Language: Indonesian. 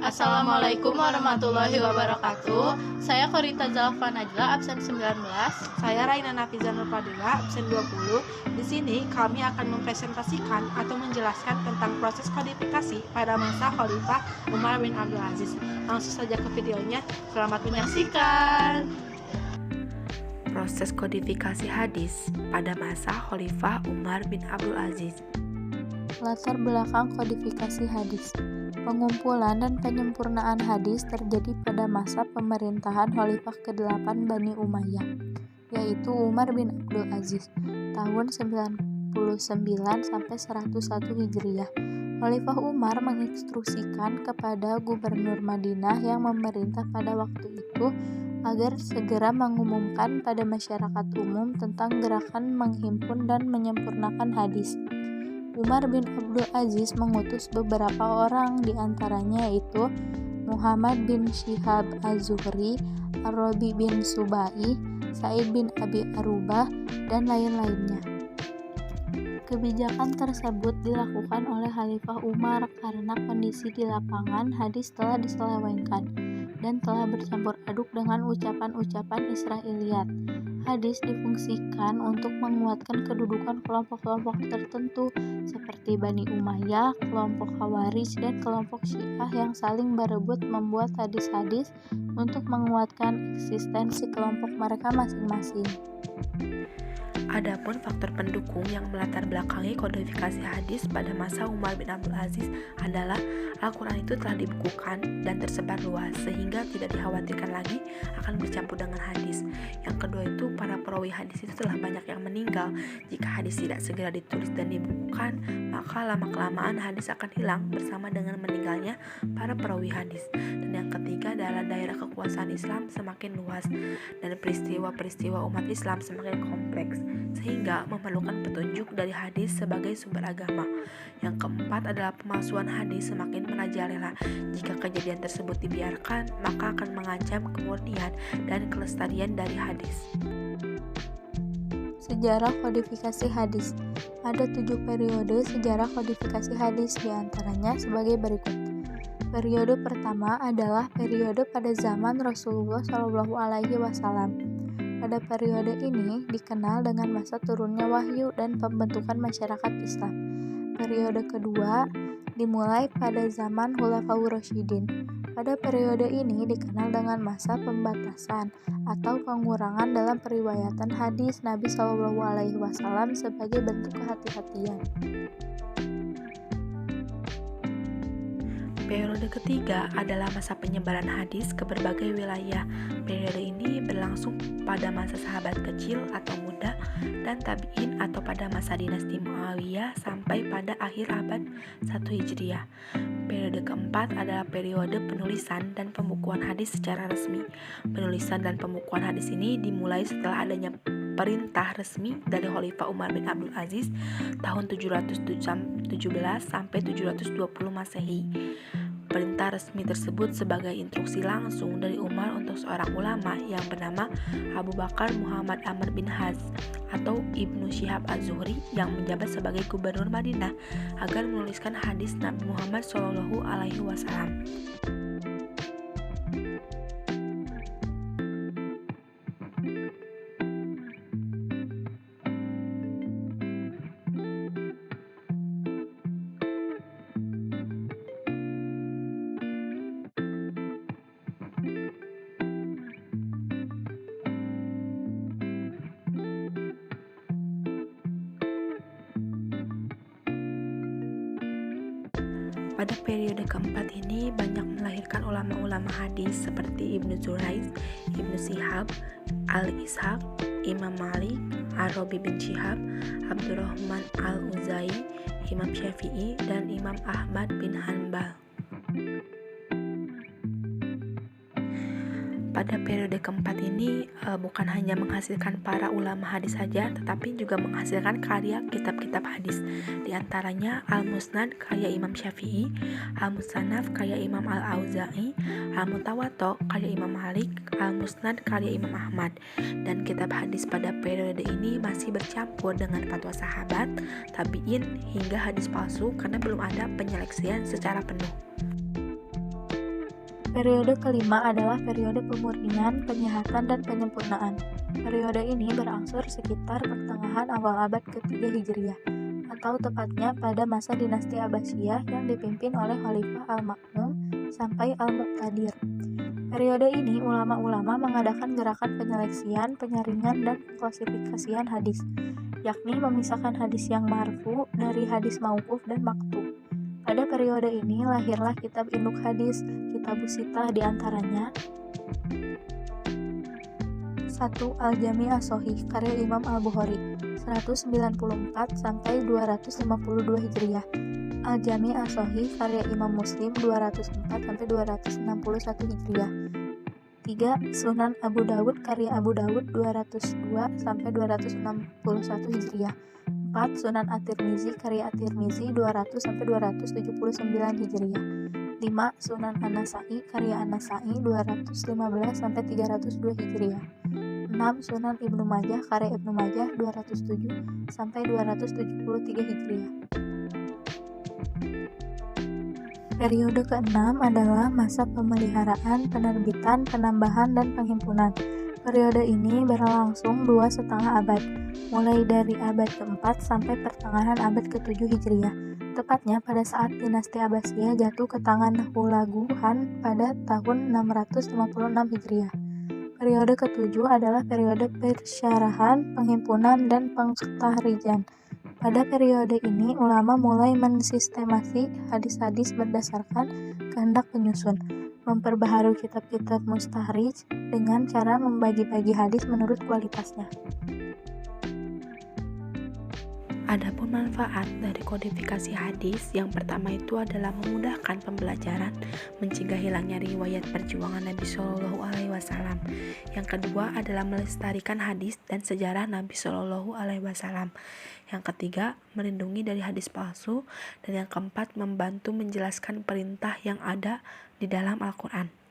Assalamualaikum warahmatullahi wabarakatuh. Saya Korita Zalfa Najla, absen 19. Saya Raina Nafizan Nurfadila, absen 20. Di sini kami akan mempresentasikan atau menjelaskan tentang proses kodifikasi pada masa Khalifah Umar bin Abdul Aziz. Langsung saja ke videonya. Selamat menyaksikan. Proses kodifikasi hadis pada masa Khalifah Umar bin Abdul Aziz. Latar belakang kodifikasi hadis. Pengumpulan dan penyempurnaan hadis terjadi pada masa pemerintahan Khalifah ke-8 Bani Umayyah, yaitu Umar bin Abdul Aziz, tahun 99 sampai 101 Hijriah. Khalifah Umar menginstruksikan kepada Gubernur Madinah yang memerintah pada waktu itu agar segera mengumumkan pada masyarakat umum tentang gerakan menghimpun dan menyempurnakan hadis. Umar bin Abdul Aziz mengutus beberapa orang, diantaranya yaitu Muhammad bin Syihab Az-Zuhri, Ar-Rabi bin Subai, Sa'id bin Abi Arubah, dan lain-lainnya. Kebijakan tersebut dilakukan oleh Khalifah Umar karena kondisi di lapangan hadis telah diselewengkan dan telah bercampur aduk dengan ucapan-ucapan Israiliyat. Hadis difungsikan untuk menguatkan kedudukan kelompok-kelompok tertentu seperti Bani Umayyah, kelompok Khawarij, dan kelompok Syiah yang saling berebut membuat hadis-hadis untuk menguatkan eksistensi kelompok mereka masing-masing. Adapun faktor pendukung yang melatar belakangi kodifikasi hadis pada masa Umar bin Abdul Aziz adalah Al-Quran itu telah dibukukan dan tersebar luas sehingga tidak dikhawatirkan lagi akan bercampur dengan hadis. Yang kedua itu para perawi hadis itu telah banyak yang meninggal. Jika hadis tidak segera ditulis dan dibukukan, maka lama-kelamaan hadis akan hilang bersama dengan meninggalnya para perawi hadis. Dan yang ketiga adalah daerah kekuasaan Islam semakin luas dan peristiwa-peristiwa umat Islam semakin kompleks, sehingga memerlukan petunjuk dari hadis sebagai sumber agama. Yang keempat adalah pemalsuan hadis semakin merajalela. Jika kejadian tersebut dibiarkan, maka akan mengancam kemurnian dan kelestarian dari hadis. Sejarah kodifikasi hadis. Ada 7 periode sejarah kodifikasi hadis, diantaranya sebagai berikut. Periode pertama adalah periode pada zaman Rasulullah SAW. Pada periode ini dikenal dengan masa turunnya wahyu dan pembentukan masyarakat Islam. Periode kedua dimulai pada zaman Khulafaur Rasyidin. Pada periode ini dikenal dengan masa pembatasan atau pengurangan dalam periwayatan hadis Nabi SAW sebagai bentuk kehati-hatian. Periode ketiga adalah masa penyebaran hadis ke berbagai wilayah. Periode ini berlangsung pada masa sahabat kecil atau muda dan tabi'in atau pada masa dinasti Muawiyah sampai pada akhir abad 1 Hijriah. Periode keempat adalah periode penulisan dan pembukuan hadis secara resmi. Penulisan dan pembukuan hadis ini dimulai setelah adanya perintah resmi dari Khalifah Umar bin Abdul Aziz tahun 717 sampai 720 Masehi. Perintah resmi tersebut sebagai instruksi langsung dari Umar untuk seorang ulama yang bernama Abu Bakar Muhammad Amr bin Hazm atau Ibnu Syihab Az-Zuhri yang menjabat sebagai gubernur Madinah agar menuliskan hadis Nabi Muhammad SAW. Pada periode keempat ini banyak melahirkan ulama-ulama hadis seperti Ibnu Jurayj, Ibnu Syihab, Al-Ishaq, Imam Malik, Ar-Rabi bin Syihab, Abdurrahman Al-Uzai, Imam Syafi'i, dan Imam Ahmad bin Hanbal. Pada periode keempat ini bukan hanya menghasilkan para ulama hadis saja, tetapi juga menghasilkan karya kitab-kitab hadis. Di antaranya Al-Musnad karya Imam Syafi'i, Al-Musannaf karya Imam Al-Auza'i, Al-Mutawatta karya Imam Malik, Al-Musnad karya Imam Ahmad. Dan kitab hadis pada periode ini masih bercampur dengan fatwa sahabat, tabi'in, hingga hadis palsu karena belum ada penyeleksian secara penuh. Periode kelima adalah periode pemurnian, penyehatan, dan penyempurnaan. Periode ini berangsur sekitar pertengahan awal abad ketiga Hijriah, atau tepatnya pada masa dinasti Abbasiyah yang dipimpin oleh Khalifah Al-Ma'mun sampai Al-Muqtadir. Periode ini ulama-ulama mengadakan gerakan penyeleksian, penyaringan, dan klasifikasian hadis, yakni memisahkan hadis yang marfu dari hadis mauquf dan maqtu. Pada periode ini lahirlah kitab induk hadis, Kitabus Sittah diantaranya 1. Al-Jami' As-Shahih karya Imam Al-Bukhari 194 sampai 252 Hijriah. Al-Jami' As-Shahih karya Imam Muslim 204 sampai 261 Hijriah. 3. Sunan Abu Dawud karya Abu Dawud 202 sampai 261 Hijriah. 4. Sunan At-Tirmizi karya At-Tirmizi 200 sampai 279 Hijriah. 5. Sunan An-Nasa'i karya An-Nasa'i 215 sampai 302 Hijriah. 6. Sunan Ibnu Majah karya Ibnu Majah 207 sampai 273 Hijriah. Periode ke-6 adalah masa pemeliharaan, penerbitan, penambahan, dan penghimpunan. Periode ini berlangsung 2,5 abad, mulai dari abad ke-4 sampai pertengahan abad ke-7 Hijriah, tepatnya pada saat dinasti Abbasiyah jatuh ke tangan Hulaguhan pada tahun 656 Hijriah. Periode ke-7 adalah periode persyarahan, penghimpunan, dan pengtahrijan. Pada periode ini, ulama mulai mensistemasi hadis-hadis berdasarkan kehendak penyusun, memperbaharui kitab-kitab mustahrij dengan cara membagi-bagi hadis menurut kualitasnya. Adapun manfaat dari kodifikasi hadis, yang pertama itu adalah memudahkan pembelajaran, mencegah hilangnya riwayat perjuangan Nabi Shallallahu Alaihi Wasallam. Yang kedua adalah melestarikan hadis dan sejarah Nabi Shallallahu Alaihi Wasallam. Yang ketiga, melindungi dari hadis palsu. Dan yang keempat, membantu menjelaskan perintah yang ada di dalam Al-Quran.